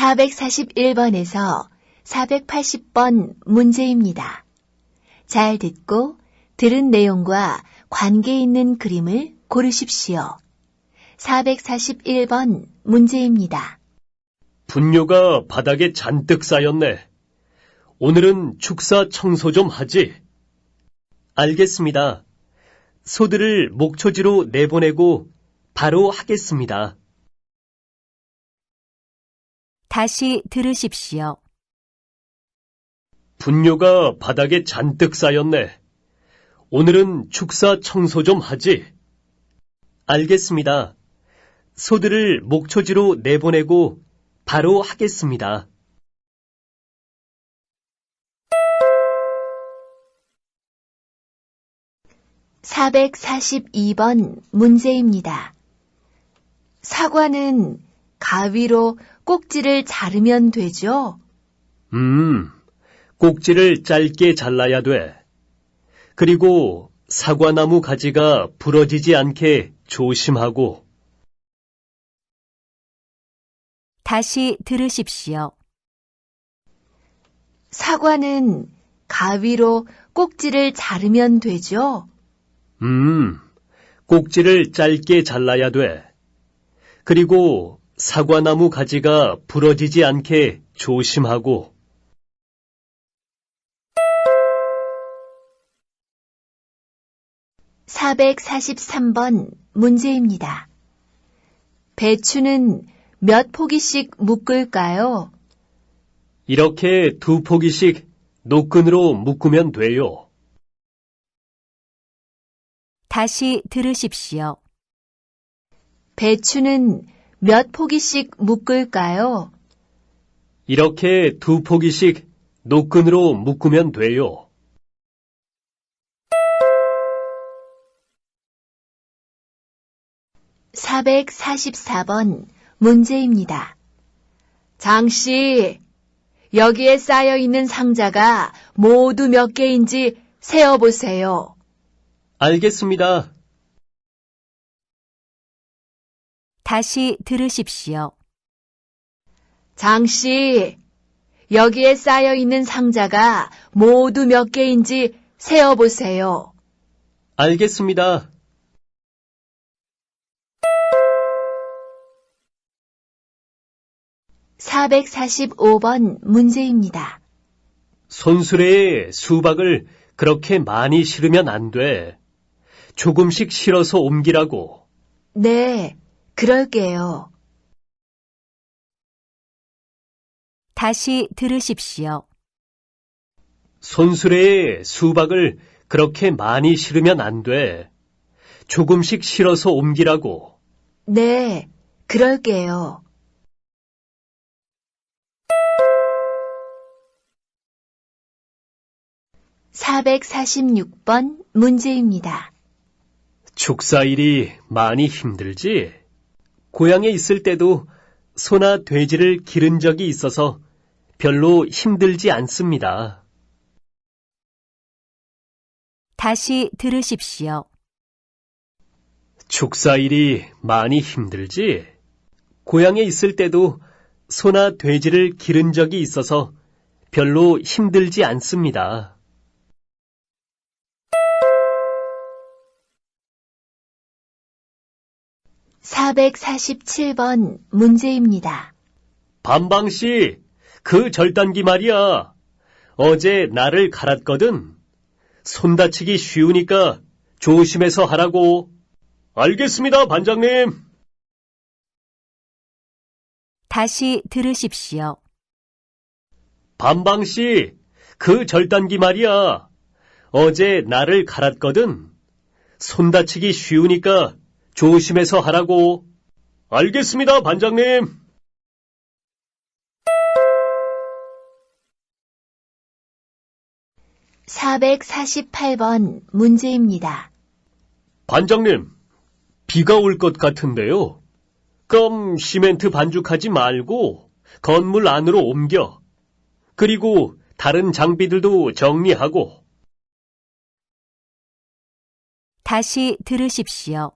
441번에서 480번 문제입니다. 잘 듣고 들은 내용과 관계 있는 그림을 고르십시오. 441번 문제입니다. 분뇨가 바닥에 잔뜩 쌓였네. 오늘은 축사 청소 좀 하지? 알겠습니다. 소들을 목초지로 내보내고 바로 하겠습니다. 다시 들으십시오. 분뇨가 바닥에 잔뜩 쌓였네. 오늘은 축사 청소 좀 하지? 알겠습니다. 소들을 목초지로 내보내고 바로 하겠습니다. 442번 문제입니다. 사과는 가위로 꼭지를 자르면 되죠? 꼭지를 짧게 잘라야 돼. 그리고 사과나무 가지가 부러지지 않게 조심하고. 다시 들으십시오. 사과는 가위로 꼭지를 자르면 되죠? 꼭지를 짧게 잘라야 돼. 그리고 사과나무 가지가 부러지지 않게 조심하고. 443번 문제입니다. 배추는 몇 포기씩 묶을까요? 이렇게 2포기씩 노끈으로 묶으면 돼요. 다시 들으십시오. 배추는 몇 포기씩 묶을까요? 이렇게 2포기씩 노끈으로 묶으면 돼요. 444번 문제입니다. 장씨, 여기에 쌓여 있는 상자가 모두 몇 개인지 세어보세요. 알겠습니다. 다시 들으십시오. 장씨, 여기에 쌓여 있는 상자가 모두 몇 개인지 세어보세요. 알겠습니다. 445번 문제입니다. 손수레에 수박을 그렇게 많이 실으면 안 돼. 조금씩 실어서 옮기라고. 네, 그럴게요. 다시 들으십시오. 손수레에 수박을 그렇게 많이 실으면 안 돼. 조금씩 실어서 옮기라고. 네, 그럴게요. 446번 문제입니다. 축사일이 많이 힘들지? 고향에 있을 때도 소나 돼지를 기른 적이 있어서 별로 힘들지 않습니다. 다시 들으십시오. 축사일이 많이 힘들지? 고향에 있을 때도 소나 돼지를 기른 적이 있어서 별로 힘들지 않습니다. 447번 문제입니다. 반방씨, 그 절단기 말이야. 어제 나를 갈았거든. 손 다치기 쉬우니까 조심해서 하라고. 알겠습니다, 반장님. 다시 들으십시오. 반방씨, 그 절단기 말이야. 어제 나를 갈았거든. 손 다치기 쉬우니까 조심해서 하라고. 알겠습니다, 반장님. 448번 문제입니다. 반장님, 비가 올 것 같은데요. 그럼 시멘트 반죽하지 말고 건물 안으로 옮겨. 그리고 다른 장비들도 정리하고. 다시 들으십시오.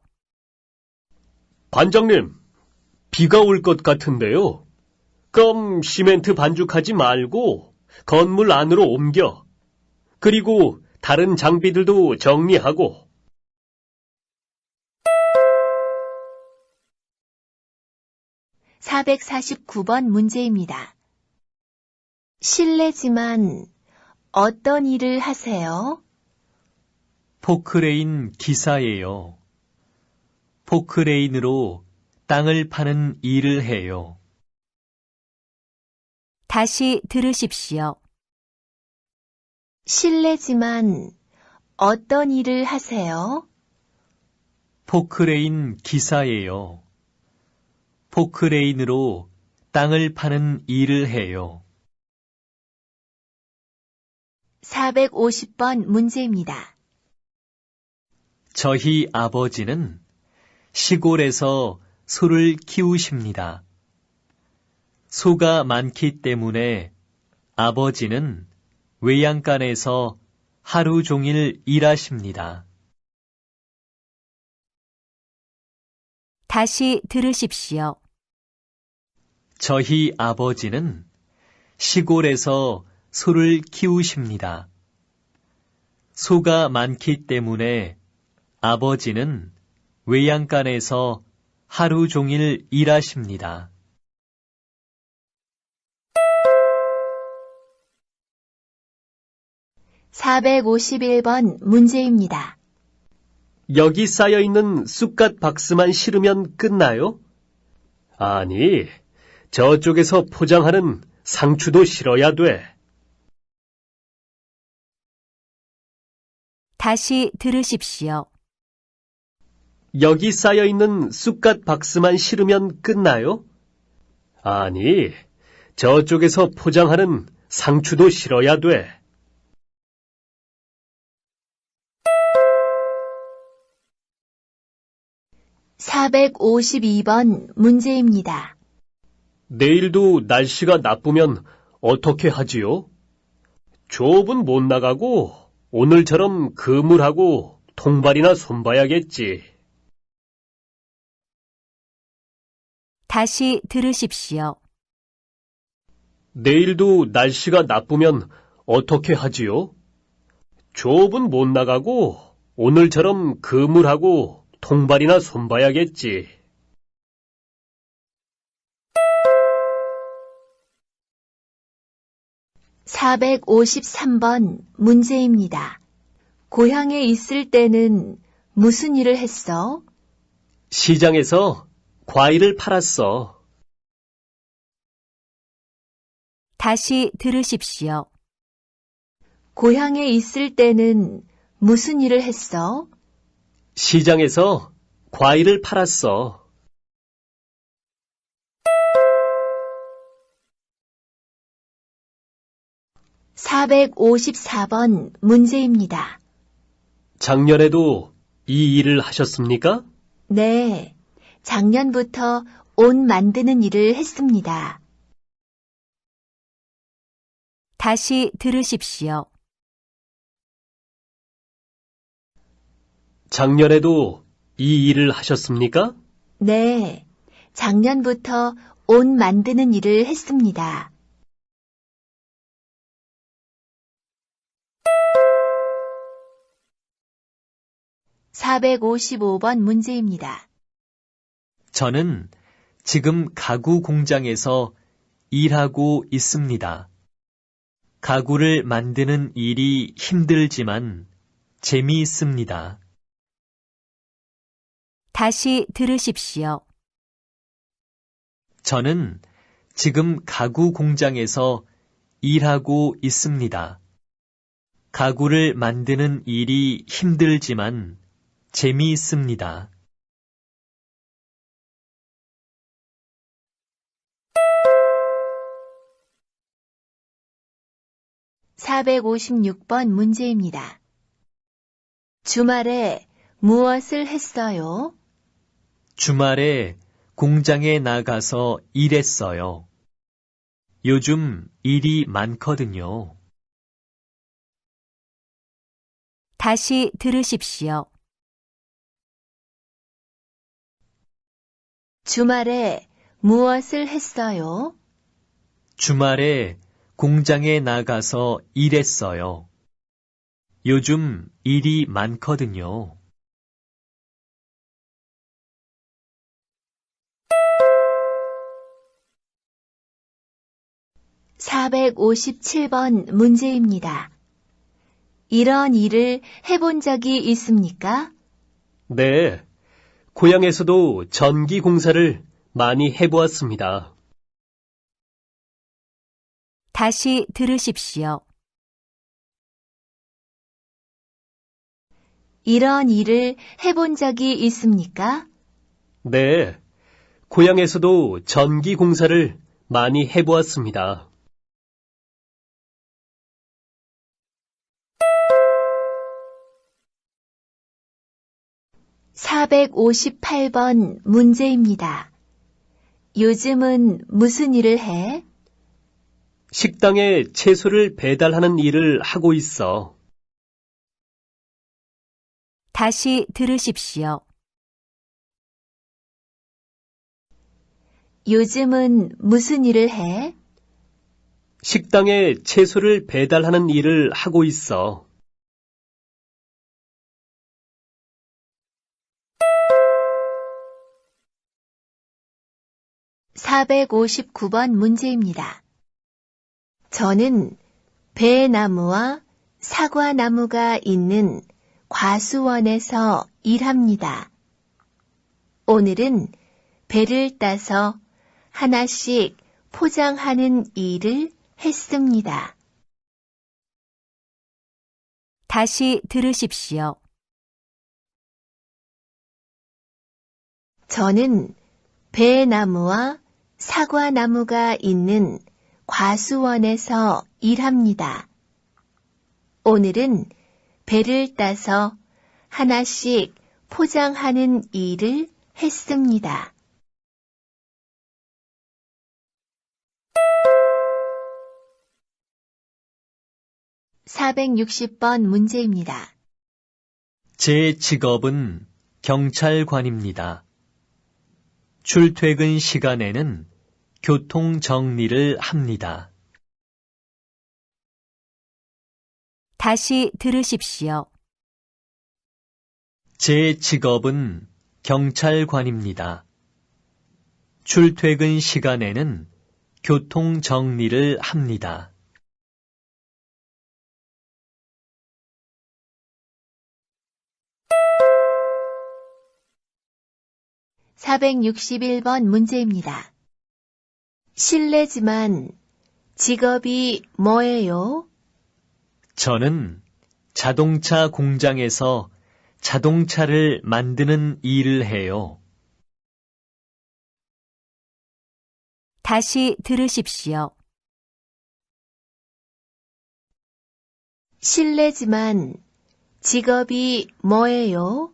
반장님, 비가 올 것 같은데요. 껌 시멘트 반죽하지 말고 건물 안으로 옮겨. 그리고 다른 장비들도 정리하고. 449번 문제입니다. 실례지만 어떤 일을 하세요? 포크레인 기사예요. 포크레인으로 땅을 파는 일을 해요. 다시 들으십시오. 실례지만 어떤 일을 하세요? 포크레인 기사예요. 포크레인으로 땅을 파는 일을 해요. 450번 문제입니다. 저희 아버지는 시골에서 소를 키우십니다. 소가 많기 때문에 아버지는 외양간에서 하루 종일 일하십니다. 다시 들으십시오. 저희 아버지는 시골에서 소를 키우십니다. 소가 많기 때문에 아버지는 외양간에서 하루 종일 일하십니다. 451번 문제입니다. 여기 쌓여 있는 쑥갓 박스만 실으면 끝나요? 아니, 저쪽에서 포장하는 상추도 실어야 돼. 다시 들으십시오. 여기 쌓여 있는 쑥갓 박스만 실으면 끝나요? 아니, 저쪽에서 포장하는 상추도 실어야 돼. 452번 문제입니다. 내일도 날씨가 나쁘면 어떻게 하지요? 조업은 못 나가고 오늘처럼 그물하고 통발이나 손봐야겠지. 다시 들으십시오. 내일도 날씨가 나쁘면 어떻게 하지요? 조업은 못 나가고 오늘처럼 그물하고 통발이나 손봐야겠지. 453번 문제입니다. 고향에 있을 때는 무슨 일을 했어? 시장에서 과일을 팔았어. 다시 들으십시오. 고향에 있을 때는 무슨 일을 했어? 시장에서 과일을 팔았어. 454번 문제입니다. 작년에도 이 일을 하셨습니까? 네, 작년부터 옷 만드는 일을 했습니다. 다시 들으십시오. 작년에도 이 일을 하셨습니까? 네, 작년부터 옷 만드는 일을 했습니다. 455번 문제입니다. 저는 지금 가구 공장에서 일하고 있습니다. 가구를 만드는 일이 힘들지만 재미있습니다. 다시 들으십시오. 저는 지금 가구 공장에서 일하고 있습니다. 가구를 만드는 일이 힘들지만 재미있습니다. 456번 문제입니다. 주말에 무엇을 했어요? 주말에 공장에 나가서 일했어요. 요즘 일이 많거든요. 다시 들으십시오. 주말에 무엇을 했어요? 주말에 공장에 나가서 일했어요. 요즘 일이 많거든요. 457번 문제입니다. 이런 일을 해본 적이 있습니까? 네. 고향에서도 전기 공사를 많이 해보았습니다. 다시 들으십시오. 이런 일을 해본 적이 있습니까? 네. 고향에서도 전기 공사를 많이 해보았습니다. 458번 문제입니다. 요즘은 무슨 일을 해? 식당에 채소를 배달하는 일을 하고 있어. 다시 들으십시오. 요즘은 무슨 일을 해? 식당에 채소를 배달하는 일을 하고 있어. 459번 문제입니다. 저는 배나무와 사과나무가 있는 과수원에서 일합니다. 오늘은 배를 따서 하나씩 포장하는 일을 했습니다. 다시 들으십시오. 저는 배나무와 사과나무가 있는 과수원에서 일합니다. 오늘은 배를 따서 하나씩 포장하는 일을 했습니다. 460번 문제입니다. 제 직업은 경찰관입니다. 출퇴근 시간에는 교통 정리를 합니다. 다시 들으십시오. 제 직업은 경찰관입니다. 출퇴근 시간에는 교통 정리를 합니다. 461번 문제입니다. 실례지만 직업이 뭐예요? 저는 자동차 공장에서 자동차를 만드는 일을 해요. 다시 들으십시오. 실례지만 직업이 뭐예요?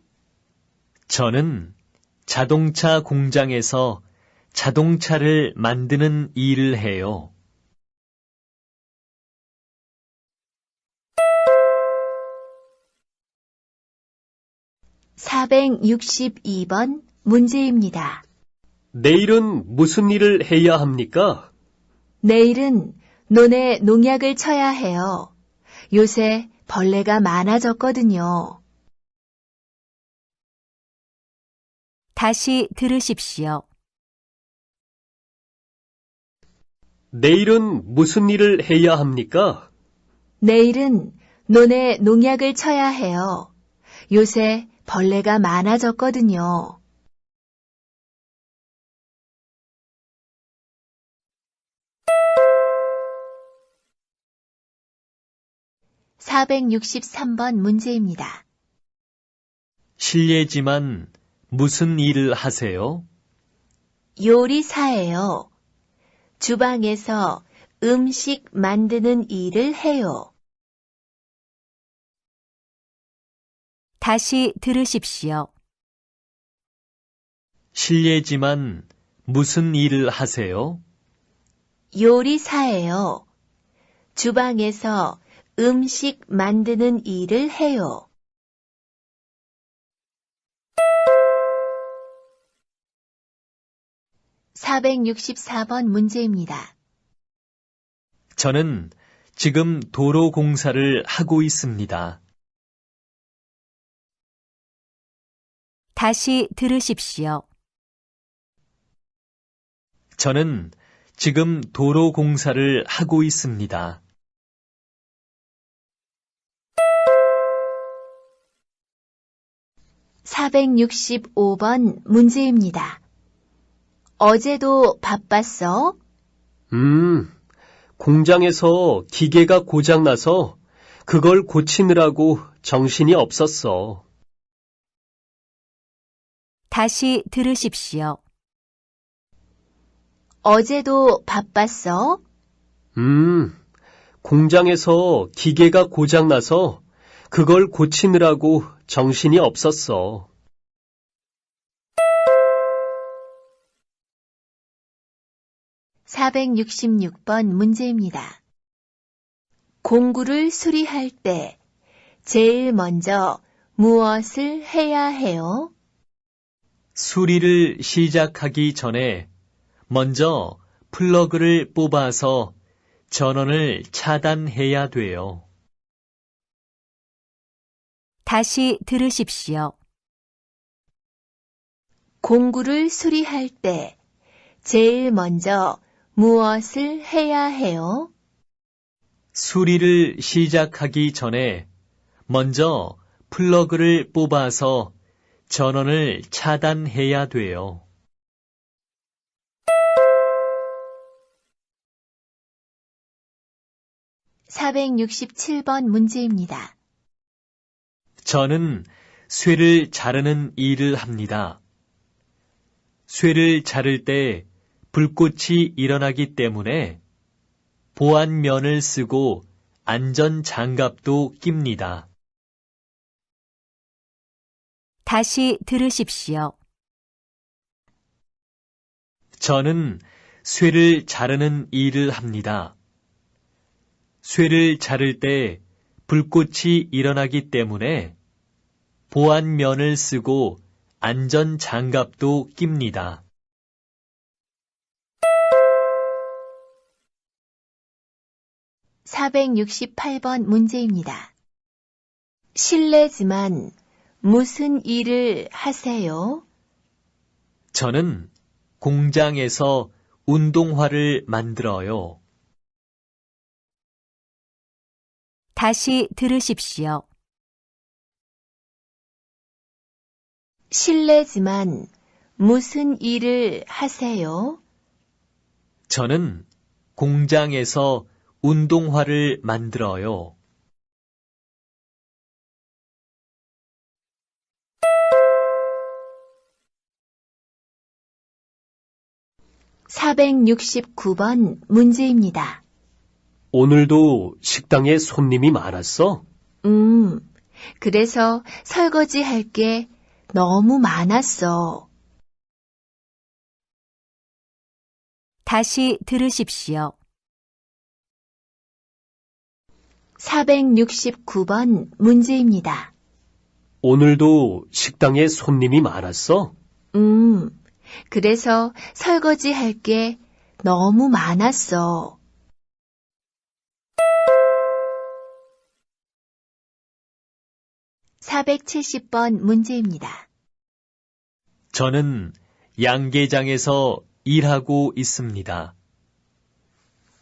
저는 자동차 공장에서 자동차를 만드는 일을 해요. 462번 문제입니다. 내일은 무슨 일을 해야 합니까? 내일은 논에 농약을 쳐야 해요. 요새 벌레가 많아졌거든요. 다시 들으십시오. 내일은 무슨 일을 해야 합니까? 내일은 논에 농약을 쳐야 해요. 요새 벌레가 많아졌거든요. 463번 문제입니다. 실례지만 무슨 일을 하세요? 요리사예요. 주방에서 음식 만드는 일을 해요. 다시 들으십시오. 실례지만 무슨 일을 하세요? 요리사예요. 주방에서 음식 만드는 일을 해요. 464번 문제입니다. 저는 지금 도로 공사를 하고 있습니다. 다시 들으십시오. 저는 지금 도로 공사를 하고 있습니다. 465번 문제입니다. 어제도 바빴어? 공장에서 기계가 고장나서 그걸 고치느라고 정신이 없었어. 다시 들으십시오. 어제도 바빴어? 공장에서 기계가 고장나서 그걸 고치느라고 정신이 없었어. 466번 문제입니다. 공구를 수리할 때 제일 먼저 무엇을 해야 해요? 수리를 시작하기 전에 먼저 플러그를 뽑아서 전원을 차단해야 돼요. 다시 들으십시오. 공구를 수리할 때 제일 먼저 무엇을 해야 해요? 수리를 시작하기 전에 먼저 플러그를 뽑아서 전원을 차단해야 돼요. 467번 문제입니다. 저는 쇠를 자르는 일을 합니다. 쇠를 자를 때 불꽃이 일어나기 때문에 보안면을 쓰고 안전 장갑도 낍니다. 다시 들으십시오. 저는 쇠를 자르는 일을 합니다. 쇠를 자를 때 불꽃이 일어나기 때문에 보안면을 쓰고 안전 장갑도 낍니다. 468번 문제입니다. 실례지만 무슨 일을 하세요? 저는 공장에서 운동화를 만들어요. 다시 들으십시오. 실례지만 무슨 일을 하세요? 저는 공장에서 운동화를 만들어요. 469번 문제입니다. 오늘도 식당에 손님이 많았어? 그래서 설거지 할 게 너무 많았어. 다시 들으십시오. 469번 문제입니다. 오늘도 식당에 손님이 많았어? 그래서 설거지 할 게 너무 많았어. 470번 문제입니다. 저는 양계장에서 일하고 있습니다.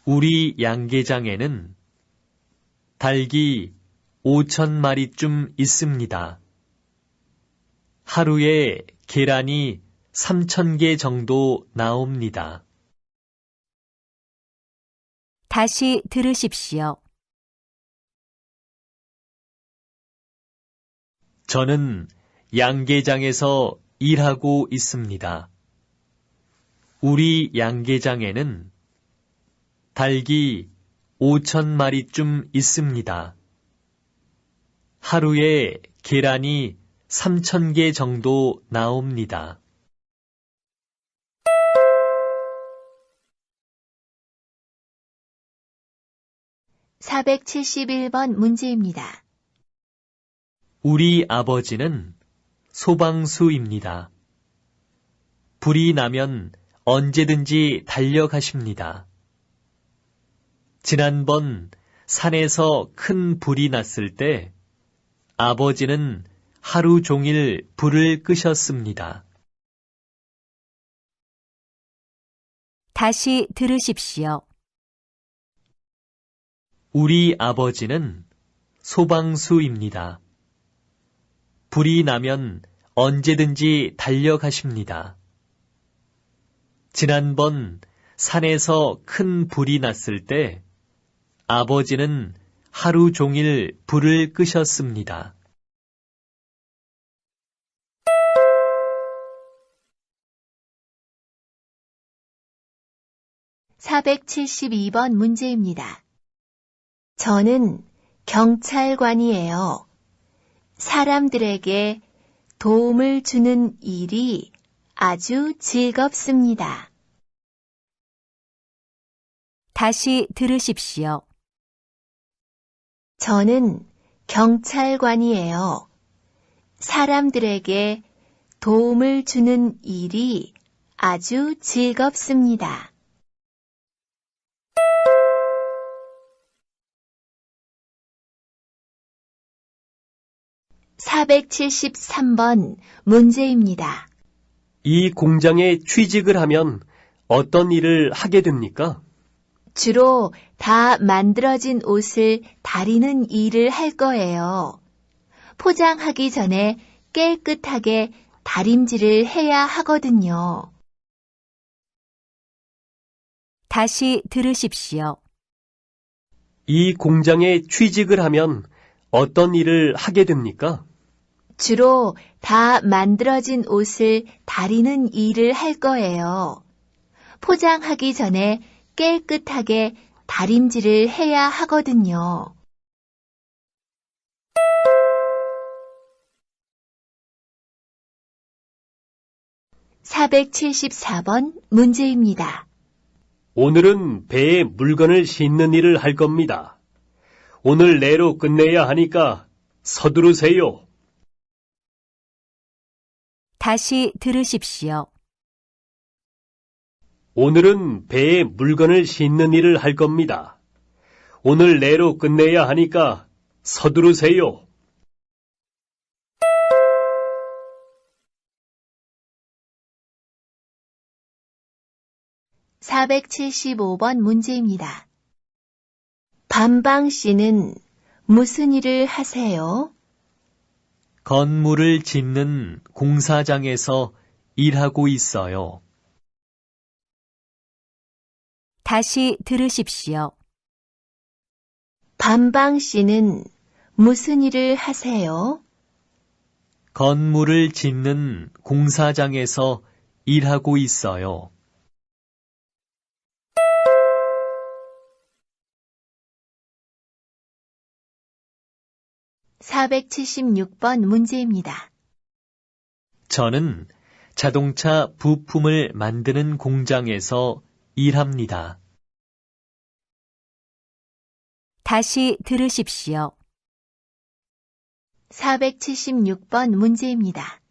우리 양계장에는 닭이 5,000마리쯤 있습니다. 하루에 계란이 3,000개 정도 나옵니다. 다시 들으십시오. 저는 양계장에서 일하고 있습니다. 우리 양계장에는 닭이 5,000마리쯤 있습니다. 하루에 계란이 3,000개 정도 나옵니다. 471번 문제입니다. 우리 아버지는 소방수입니다. 불이 나면 언제든지 달려가십니다. 지난번 산에서 큰 불이 났을 때 아버지는 하루 종일 불을 끄셨습니다. 다시 들으십시오. 우리 아버지는 소방수입니다. 불이 나면 언제든지 달려가십니다. 지난번 산에서 큰 불이 났을 때 아버지는 하루 종일 불을 끄셨습니다. (472번) 문제입니다. 저는 경찰관이에요. 사람들에게 도움을 주는 일이 아주 즐겁습니다. 다시 들으십시오. 저는 경찰관이에요. 사람들에게 도움을 주는 일이 아주 즐겁습니다. (473번) 문제입니다. 이 공장에 취직을 하면 어떤 일을 하게 됩니까? 주로 다 만들어진 옷을 다리는 일을 할 거예요. 포장하기 전에 깨끗하게 다림질을 해야 하거든요. 다시 들으십시오. 이 공장에 취직을 하면 어떤 일을 하게 됩니까? 주로 다 만들어진 옷을 다리는 일을 할 거예요. 포장하기 전에 깨끗하게 다림질을 해야 하거든요. (474번) 문제입니다. 오늘은 배에 물건을 싣는 일을 할 겁니다. 오늘 내로 끝내야 하니까 서두르세요. 다시 들으십시오. 오늘은 배에 물건을 싣는 일을 할 겁니다. 오늘 내로 끝내야 하니까 서두르세요. (475번) 문제입니다. 밤방 씨는 무슨 일을 하세요? 건물을 짓는 공사장에서 일하고 있어요. 다시 들으십시오. 밤방 씨는 무슨 일을 하세요? 건물을 짓는 공사장에서 일하고 있어요. (476번) 문제입니다. 저는 자동차 부품을 만드는 공장에서 일합니다. 다시 들으십시오. (476번) 문제입니다.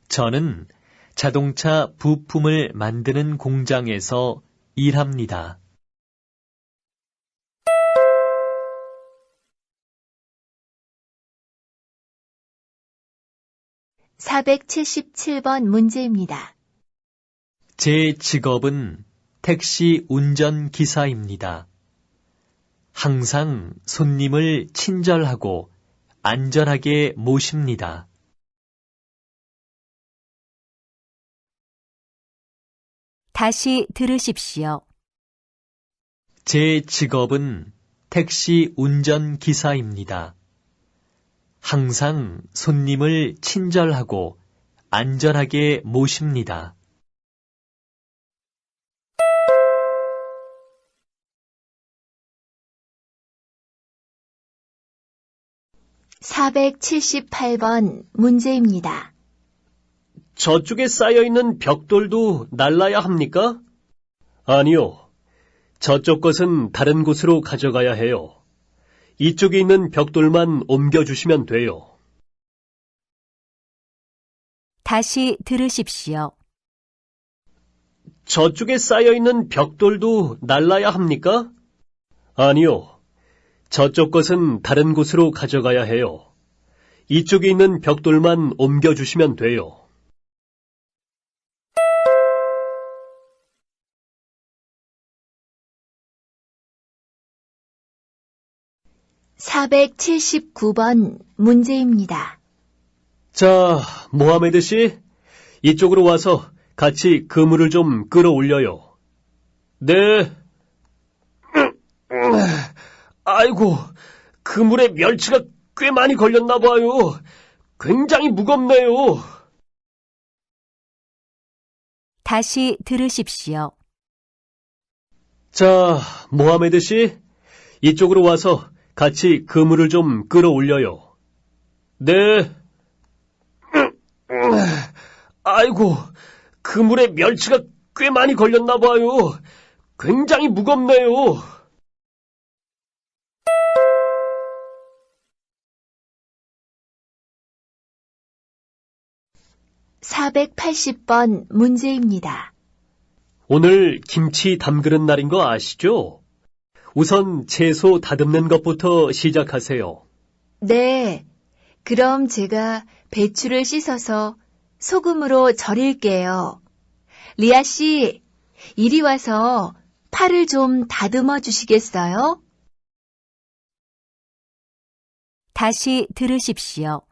저는 자동차 부품을 만드는 공장에서 일합니다. (477번) 문제입니다. 제 직업은 택시 운전기사입니다. 항상 손님을 친절하고 안전하게 모십니다. 다시 들으십시오. 제 직업은 택시 운전기사입니다. 항상 손님을 친절하고 안전하게 모십니다. (478번) 문제입니다. 저쪽에 쌓여있는 벽돌도 날라야 합니까? 아니요. 저쪽 것은 다른 곳으로 가져가야 해요. 이쪽에 있는 벽돌만 옮겨주시면 돼요. 다시 들으십시오. 저쪽에 쌓여있는 벽돌도 날라야 합니까? 아니요. 저쪽 것은 다른 곳으로 가져가야 해요. 이쪽에 있는 벽돌만 옮겨주시면 돼요. (479번) 문제입니다. 자, 모하메드 씨, 이쪽으로 와서 같이 그물을 좀 끌어올려요. 네. 아이고, 그물에 멸치가 꽤 많이 걸렸나 봐요. 굉장히 무겁네요. 다시 들으십시오. 자, 모하메드 씨, 이쪽으로 와서 같이 그물을 좀 끌어올려요. 네. 아이고, 그물에 멸치가 꽤 많이 걸렸나 봐요. 굉장히 무겁네요. (480번) 문제입니다. 오늘 김치 담그는 날인 거 아시죠? 우선 채소 다듬는 것부터 시작하세요. 네, 그럼 제가 배추를 씻어서 소금으로 절일게요. 리아 씨, 이리 와서 파를 좀 다듬어 주시겠어요? 다시 들으십시오.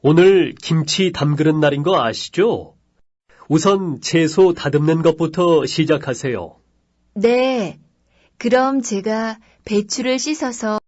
오늘 김치 담그는 날인 거 아시죠? 우선 채소 다듬는 것부터 시작하세요. 네, 그럼 제가 배추를 씻어서